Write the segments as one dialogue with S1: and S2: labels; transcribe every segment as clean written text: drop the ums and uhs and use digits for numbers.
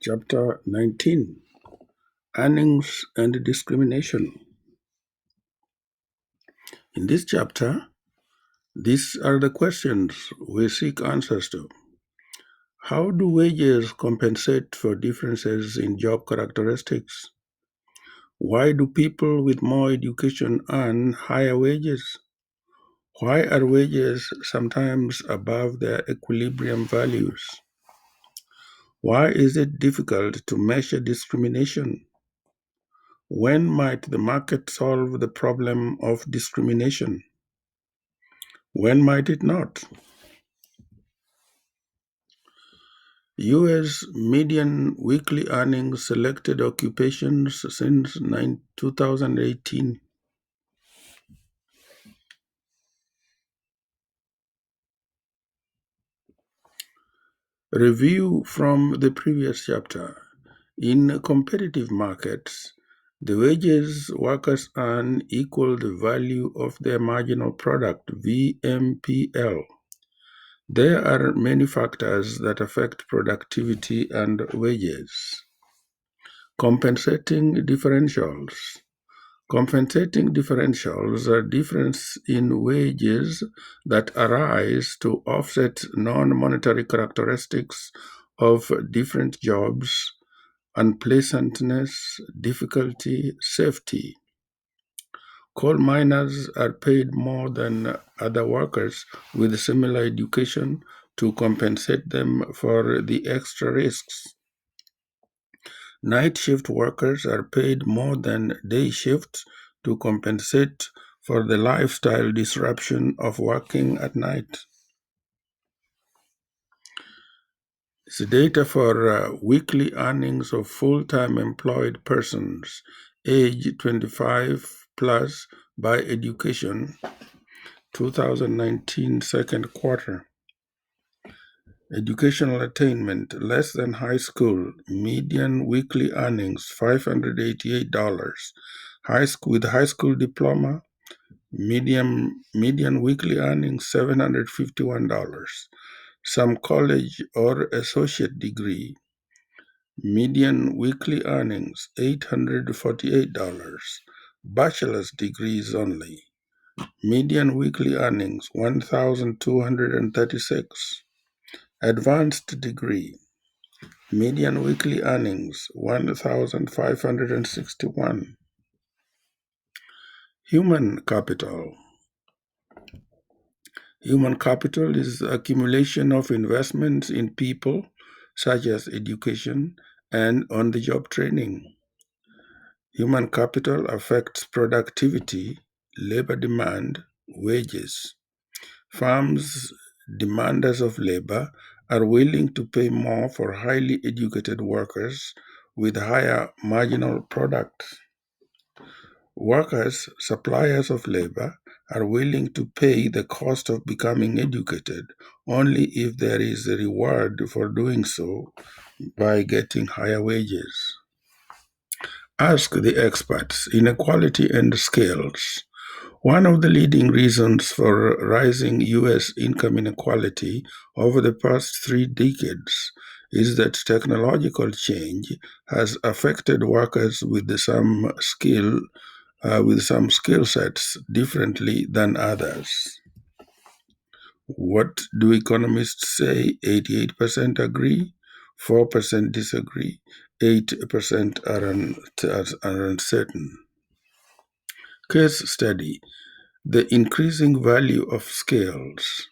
S1: Chapter 19 Earnings and Discrimination. In this chapter, these are the questions we seek answers to. How do wages compensate for differences in job characteristics? Why do people with more education earn higher wages? Why are wages sometimes above their equilibrium values? Why is it difficult to measure discrimination? When might the market solve the problem of discrimination? When might it not? U.S. median weekly earnings selected occupations since 2018. Review from the previous chapter. In competitive markets, the wages workers earn equal the value of their marginal product, VMPL. There are many factors that affect productivity and wages. Compensating differentials. Compensating differentials are difference in wages that arise to offset non-monetary characteristics of different jobs, unpleasantness, difficulty, safety. Coal miners are paid more than other workers with similar education to compensate them for the extra risks. Night shift workers are paid more than day shifts to compensate for the lifestyle disruption of working at night. It's data for weekly earnings of full-time employed persons, age 25 plus by education, 2019 second quarter. Educational attainment, less than high school, median weekly earnings, $588. With high school diploma, median weekly earnings, $751. Some college or associate degree, median weekly earnings, $848. Bachelor's degrees only, median weekly earnings, $1,236. Advanced degree, median weekly earnings, $1,561. Human capital. Human capital is the accumulation of investments in people, such as education and on-the-job training. Human capital affects productivity, labor demand, wages. Firms, demanders of labor, are willing to pay more for highly educated workers with higher marginal products. Workers, suppliers of labor, are willing to pay the cost of becoming educated only if there is a reward for doing so by getting higher wages. Ask the experts. Inequality and scales. One of the leading reasons for rising U.S. income inequality over the past 3 decades is that technological change has affected workers with some skill sets differently than others. What do economists say? 88% agree, 4% disagree, 8% are uncertain. Case study. The increasing value of scales.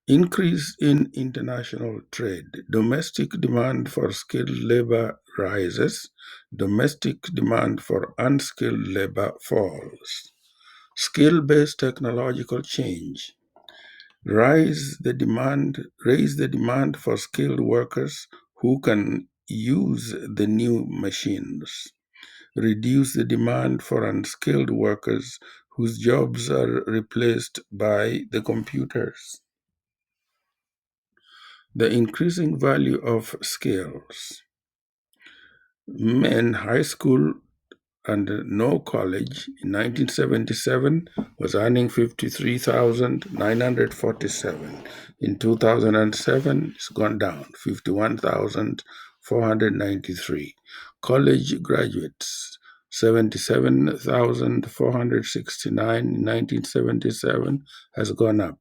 S1: Increase in international trade. Domestic demand for skilled labor rises. Domestic demand for unskilled labor falls. Skill-based technological change. Raise the demand for skilled workers who can use the new machines. Reduce the demand for unskilled workers whose jobs are replaced by the computers. The increasing value of skills. Men high school and no college in 1977 was earning $53,947. In 2007, it's gone down, $51,486. 493. College graduates, 77,469 in 1977, has gone up,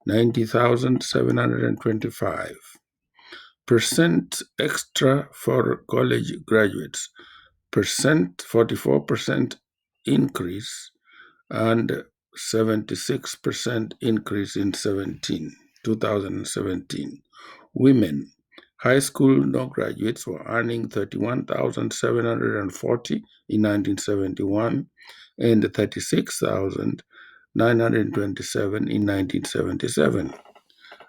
S1: 90,725. Percent extra for college graduates, 44% increase, and 76% increase in 2017. Women, high school no graduates were earning 31,740 in 1971 and 36,927 in 1977.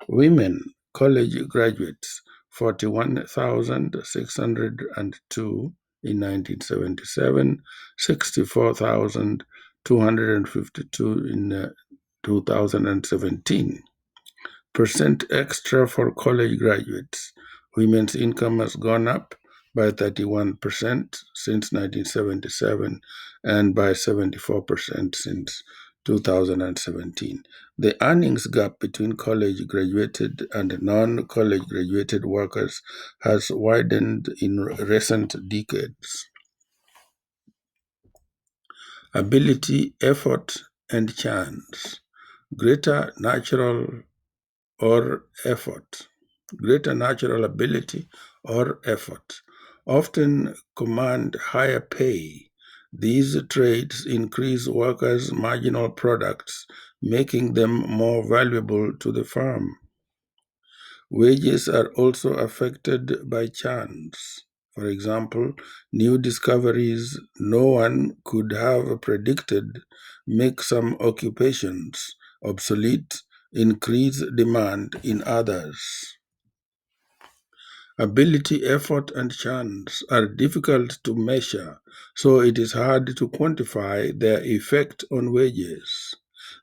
S1: Women, college graduates, 41,602 in 1977, 64,252 in 2017. Percent extra for college graduates. Women's income has gone up by 31% since 1977 and by 74% since 2017. The earnings gap between college graduated and non-college graduated workers has widened in recent decades. Ability, effort, and chance. Greater natural or effort, greater natural ability or effort, often command higher pay. These traits increase workers' marginal products, making them more valuable to the firm. Wages are also affected by chance. For example, new discoveries no one could have predicted make some occupations obsolete, increase demand in others. Ability, effort, and chance are difficult to measure, so it is hard to quantify their effect on wages.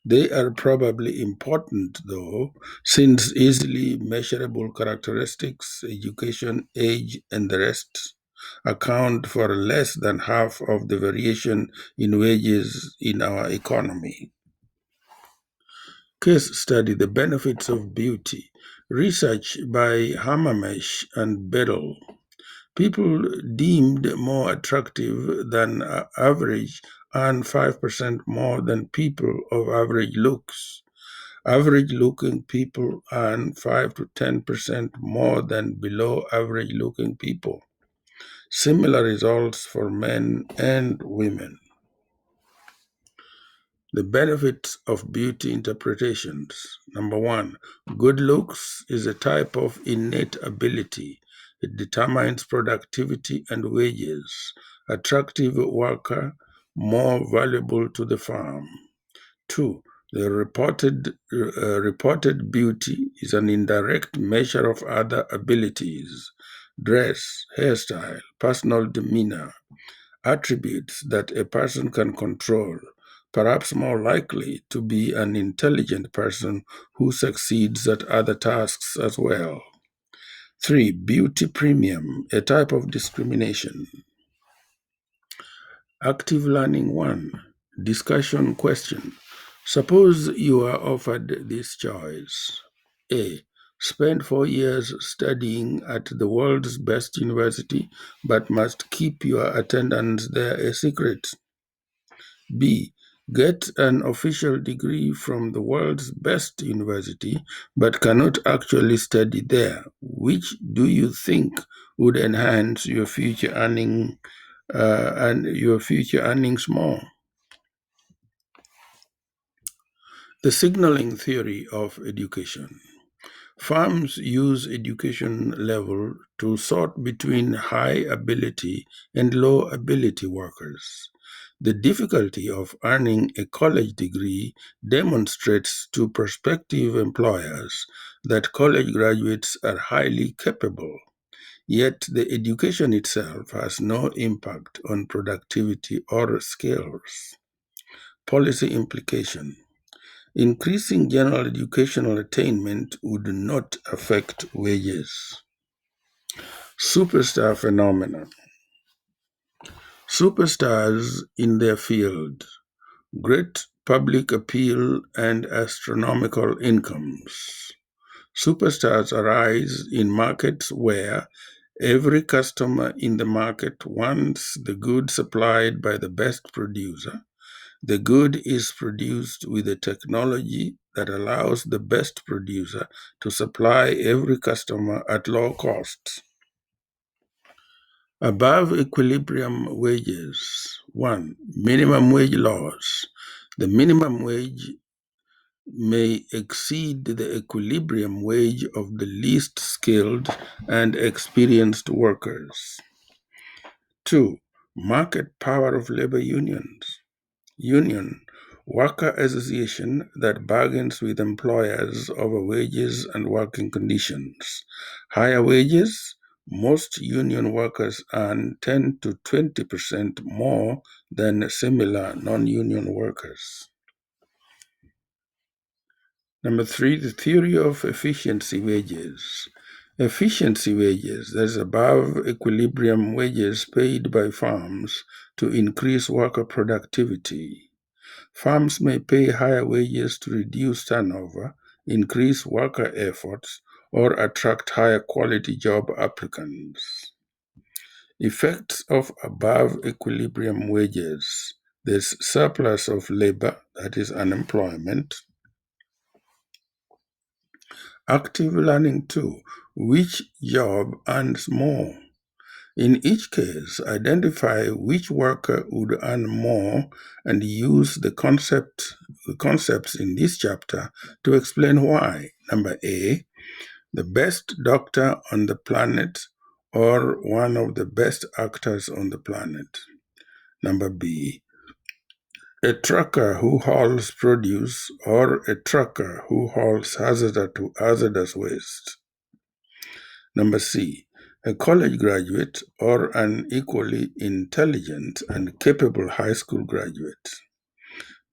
S1: They are probably important, though, since easily measurable characteristics, education, age, and the rest, account for less than half of the variation in wages in our economy. Case study: The Benefits of Beauty. Research by Hammermesh and Bedell. People deemed more attractive than average earn 5% more than people of average looks. Average looking people earn 5 to 10% more than below average looking people. Similar results for men and women. The benefits of beauty interpretations. Number one, good looks is a type of innate ability. It determines productivity and wages. Attractive worker, more valuable to the firm. Two, the reported beauty is an indirect measure of other abilities, dress, hairstyle, personal demeanor, attributes that a person can control, perhaps more likely to be an intelligent person who succeeds at other tasks as well. Three, beauty premium, a type of discrimination. Active learning one, discussion question. Suppose you are offered this choice. A, spend 4 years studying at the world's best university, but must keep your attendance there a secret. B, get an official degree from the world's best university, but cannot actually study there. Which do you think would enhance your future earnings more? The signaling theory of education. Firms use education level to sort between high ability and low ability workers. The difficulty of earning a college degree demonstrates to prospective employers that college graduates are highly capable, yet the education itself has no impact on productivity or skills. Policy implication. Increasing general educational attainment would not affect wages. Superstar phenomenon. Superstars in their field, great public appeal and astronomical incomes. Superstars arise in markets where Every customer in the market wants the good supplied by the best producer. The good is produced with a technology that allows the best producer to supply every customer at low costs. Above equilibrium wages. 1. Minimum wage laws. The minimum wage may exceed the equilibrium wage of the least skilled and experienced workers. 2. Market power of labor unions. Union, worker association that bargains with employers over wages and working conditions. Higher wages, most union workers earn 10 to 20% more than similar non-union workers. Number 3, the theory of efficiency wages. Efficiency wages, that is above equilibrium wages paid by firms to increase worker productivity. Firms may pay higher wages to reduce turnover, increase worker efforts, or attract higher quality job applicants. Effects of above equilibrium wages. There's surplus of labor, that is unemployment. Active learning 2. Which job earns more? In each case, identify which worker would earn more and use the concepts in this chapter to explain why. Number A, the best doctor on the planet or one of the best actors on the planet. Number B, a trucker who hauls produce or a trucker who hauls hazardous waste. Number C, a college graduate or an equally intelligent and capable high school graduate.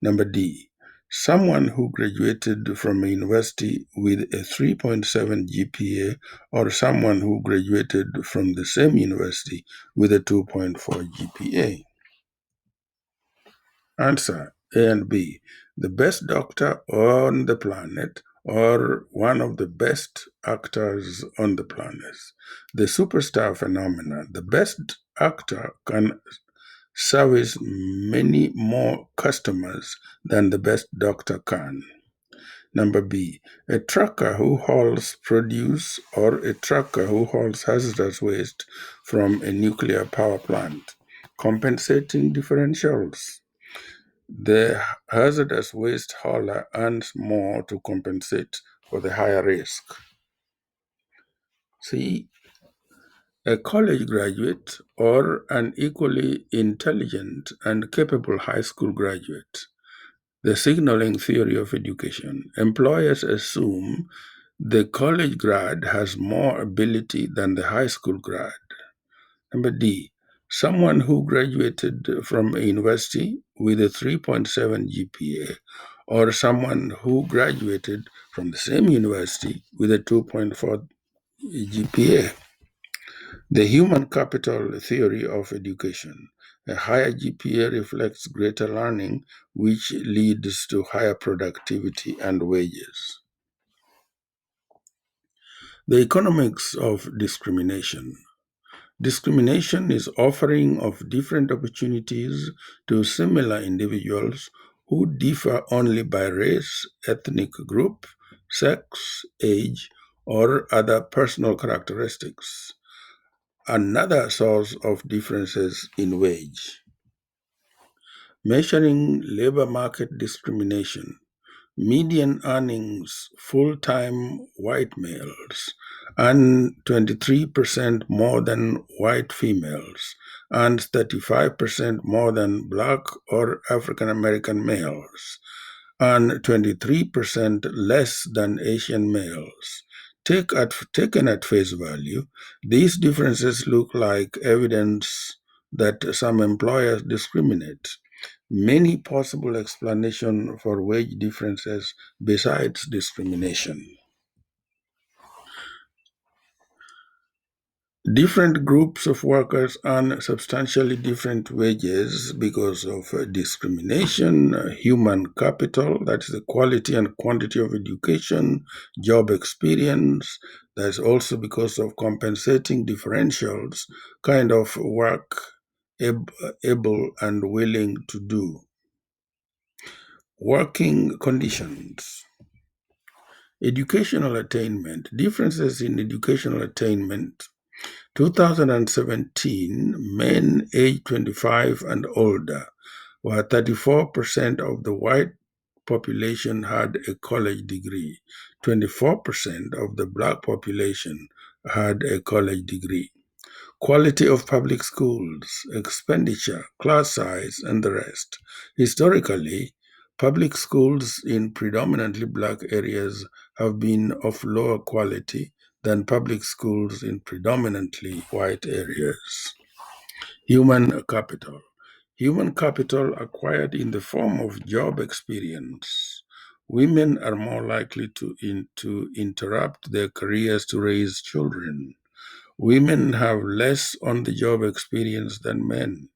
S1: Number D, someone who graduated from a university with a 3.7 GPA or someone who graduated from the same university with a 2.4 GPA. Answer A and B. The best doctor on the planet or one of the best actors on the planet. The superstar phenomenon. The best actor can service many more customers than the best doctor can. Number B, a trucker who hauls produce or a trucker who hauls hazardous waste from a nuclear power plant. Compensating differentials. The hazardous waste hauler earns more to compensate for the higher risk. C, a college graduate or an equally intelligent and capable high school graduate. The signaling theory of education. Employers assume the college grad has more ability than the high school grad. Number D, someone who graduated from a university with a 3.7 GPA or someone who graduated from the same university with a 2.4 GPA. The human capital theory of education. A higher GPA reflects greater learning, which leads to higher productivity and wages. The economics of discrimination. Discrimination is offering of different opportunities to similar individuals who differ only by race, ethnic group, sex, age, or other personal characteristics. Another source of differences in wage. Measuring labor market discrimination. Median earnings, full-time white males earn 23% more than white females and 35% more than Black or African American males and 23% less than Asian males. Taken at face value, these differences look like evidence that some employers discriminate. Many possible explanations for wage differences besides discrimination. Different groups of workers earn substantially different wages because of discrimination, human capital, that's the quality and quantity of education, job experience. That's also because of compensating differentials, kind of work able and willing to do. Working conditions. Educational attainment. Differences in educational attainment. 2017, men aged 25 and older were 34% of the white population had a college degree. 24% of the black population had a college degree. Quality of public schools, expenditure, class size, and the rest. Historically, public schools in predominantly black areas have been of lower quality than public schools in predominantly white areas. Human capital. Human capital acquired in the form of job experience. Women are more likely to interrupt their careers to raise children. Women have less on the job experience than men.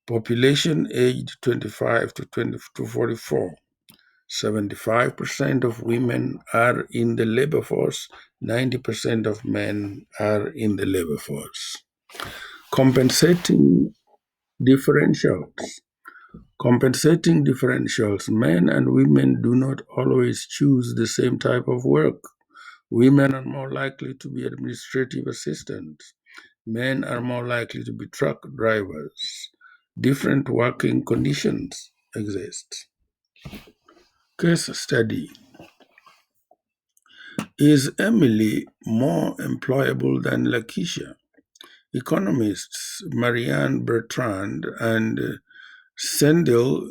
S1: Population aged 25 to 44. 75% of women are in the labor force, 90% of men are in the labor force. Compensating differentials. Compensating differentials. Men and women do not always choose the same type of work. Women are more likely to be administrative assistants. Men are more likely to be truck drivers. Different working conditions exist. Case study. Is Emily more employable than Lakisha? Economists Marianne Bertrand and Sendil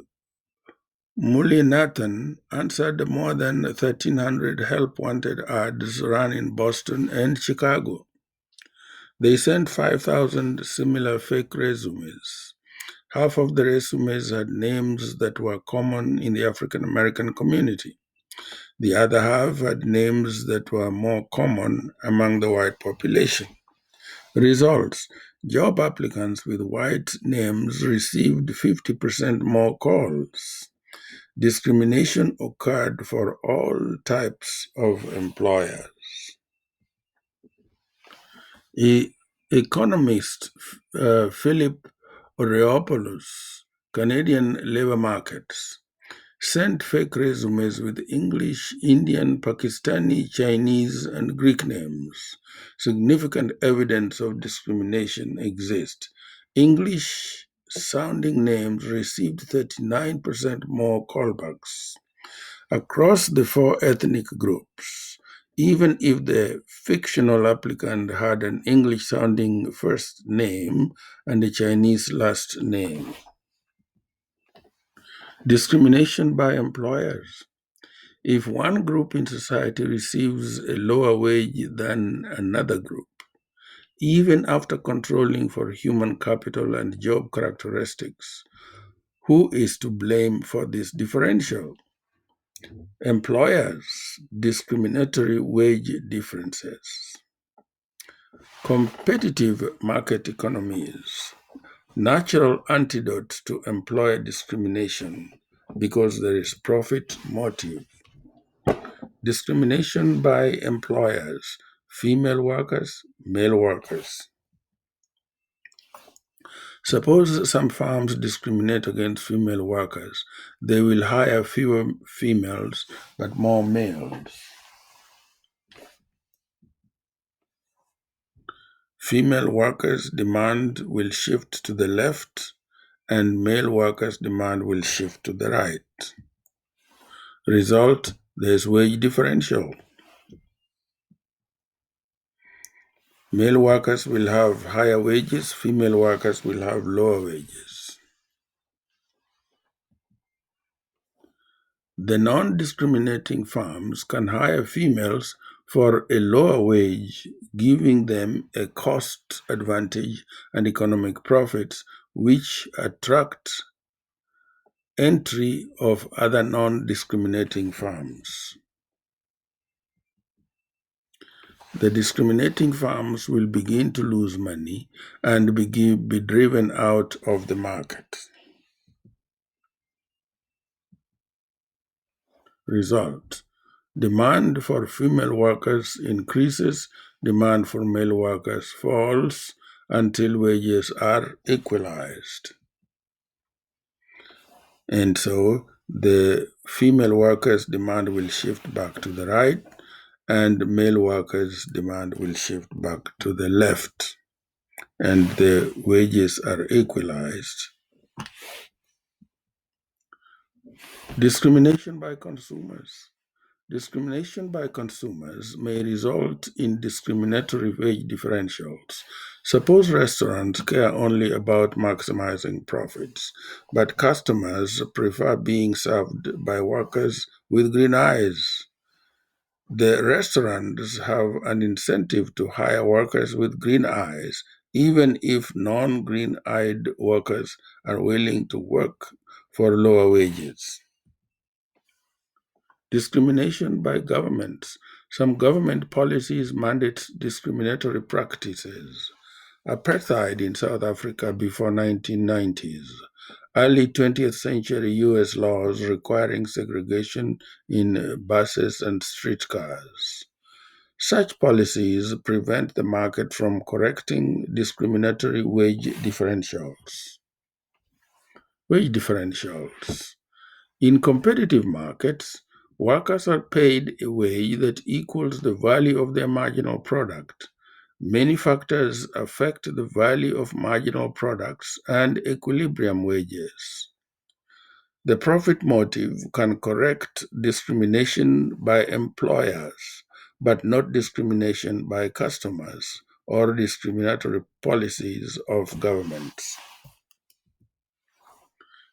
S1: Mulinathan answered more than 1,300 help wanted ads run in Boston and Chicago. They sent 5,000 similar fake resumes. Half of the resumes had names that were common in the African American community. The other half had names that were more common among the white population. Results. Job applicants with white names received 50% more calls. Discrimination occurred for all types of employers. Economist Philip Oreopoulos, Canadian labor markets, sent fake resumes with English, Indian, Pakistani, Chinese, and Greek names. Significant evidence of discrimination exists. English sounding names received 39% more callbacks across the four ethnic groups. Even if the fictional applicant had an English sounding first name and a Chinese last name. Discrimination by employers. If one group in society receives a lower wage than another group, even after controlling for human capital and job characteristics, who is to blame for this differential? Employers, discriminatory wage differences. Competitive market economies, natural antidote to employer discrimination because there is profit motive. Discrimination by employers, female workers, male workers. Suppose some firms discriminate against female workers. They will hire fewer females but more males. Female workers' demand will shift to the left and male workers' demand will shift to the right. Result, there's wage differential. Male workers will have higher wages, female workers will have lower wages. The non-discriminating firms can hire females for a lower wage, giving them a cost advantage and economic profits, which attract entry of other non-discriminating firms. The discriminating firms will begin to lose money and be driven out of the market. Result: demand for female workers increases, demand for male workers falls until wages are equalized. And so the female workers' demand will shift back to the right, and male workers' demand will shift back to the left, and the wages are equalized. Discrimination by consumers. Discrimination by consumers may result in discriminatory wage differentials. Suppose restaurants care only about maximizing profits, but customers prefer being served by workers with green eyes. The restaurants have an incentive to hire workers with green eyes, even if non green eyed workers are willing to work for lower wages. Discrimination by governments. Some government policies mandate discriminatory practices. Apartheid in South Africa before 1990s. Early 20th century US laws requiring segregation in buses and streetcars. Such policies prevent the market from correcting discriminatory wage differentials. Wage differentials. In competitive markets, workers are paid a wage that equals the value of their marginal product. Many factors affect the value of marginal products and equilibrium wages. The profit motive can correct discrimination by employers, but not discrimination by customers or discriminatory policies of governments.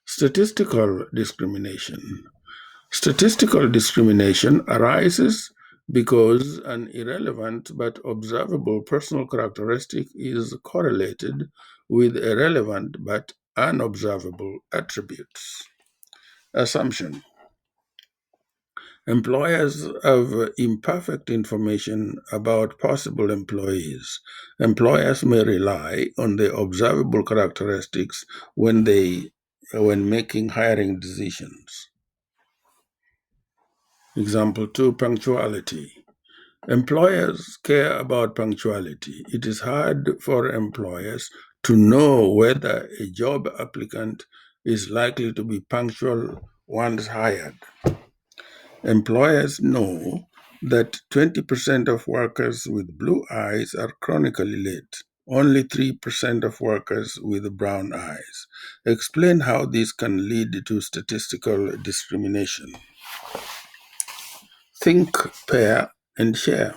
S1: Statistical discrimination. Statistical discrimination arises because an irrelevant but observable personal characteristic is correlated with irrelevant but unobservable attributes. Assumption: employers have imperfect information about possible employees. Employers may rely on the observable characteristics when making hiring decisions. Example 2, punctuality. Employers care about punctuality. It is hard for employers to know whether a job applicant is likely to be punctual once hired. Employers know that 20% of workers with blue eyes are chronically late. Only 3% of workers with brown eyes. Explain how this can lead to statistical discrimination. Think, pair, and share.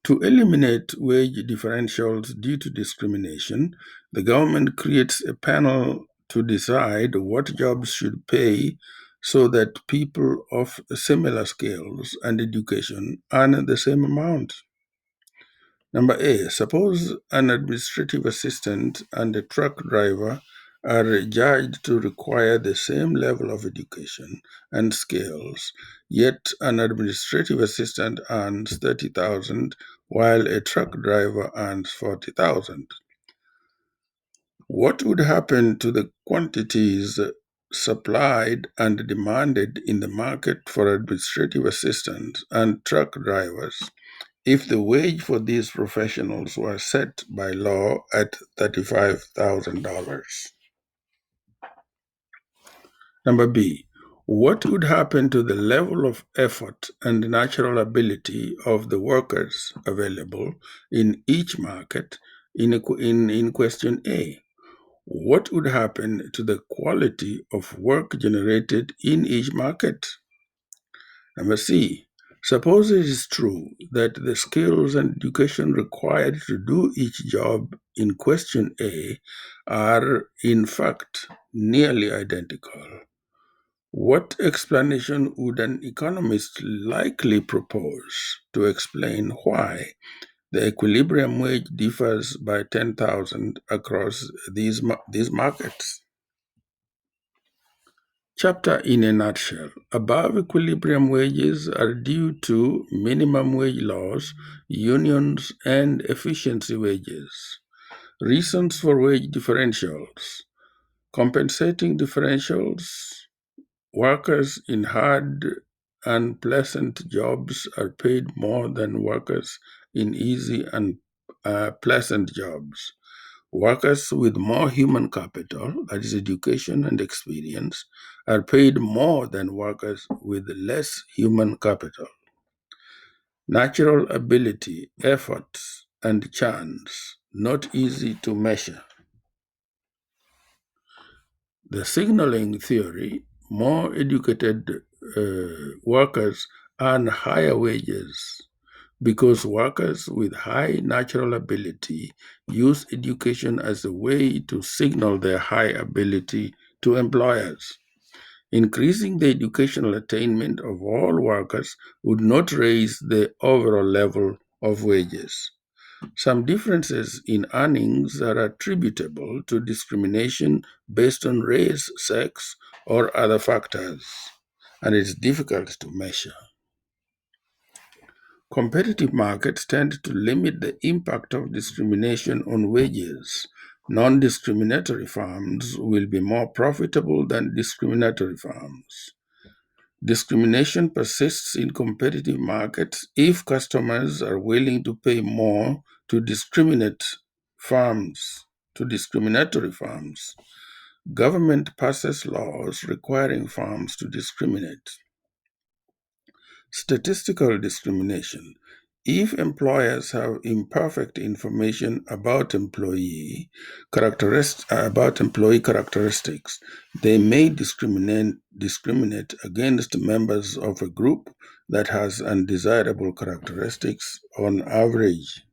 S1: To eliminate wage differentials due to discrimination, the government creates a panel to decide what jobs should pay so that people of similar skills and education earn the same amount. Number A, suppose an administrative assistant and a truck driver are judged to require the same level of education and skills, yet an administrative assistant earns 30,000 while a truck driver earns 40,000. What would happen to the quantities supplied and demanded in the market for administrative assistants and truck drivers if the wage for these professionals were set by law at $35,000? Number B, what would happen to the level of effort and natural ability of the workers available in each market in question A? What would happen to the quality of work generated in each market? Number C, suppose it is true that the skills and education required to do each job in question A are, in fact, nearly identical. What explanation would an economist likely propose to explain why the equilibrium wage differs by 10,000 across these markets? Chapter in a nutshell. Above equilibrium wages are due to minimum wage laws, unions, and efficiency wages. Reasons for wage differentials. Compensating differentials. Workers in hard and pleasant jobs are paid more than workers in easy and pleasant jobs. Workers with more human capital, that is education and experience, are paid more than workers with less human capital. Natural ability, efforts, and chance, not easy to measure. The signaling theory, more educated workers earn higher wages because workers with high natural ability use education as a way to signal their high ability to employers. Increasing the educational attainment of all workers would not raise the overall level of wages. Some differences in earnings are attributable to discrimination based on race, sex, or other factors, and it's difficult to measure. Competitive markets tend to limit the impact of discrimination on wages. Non-discriminatory firms will be more profitable than discriminatory firms. Discrimination persists in competitive markets if customers are willing to pay more to discriminatory firms. Government passes laws requiring firms to discriminate. Statistical discrimination. If employers have imperfect information about employee characteristics, they may discriminate against members of a group that has undesirable characteristics on average.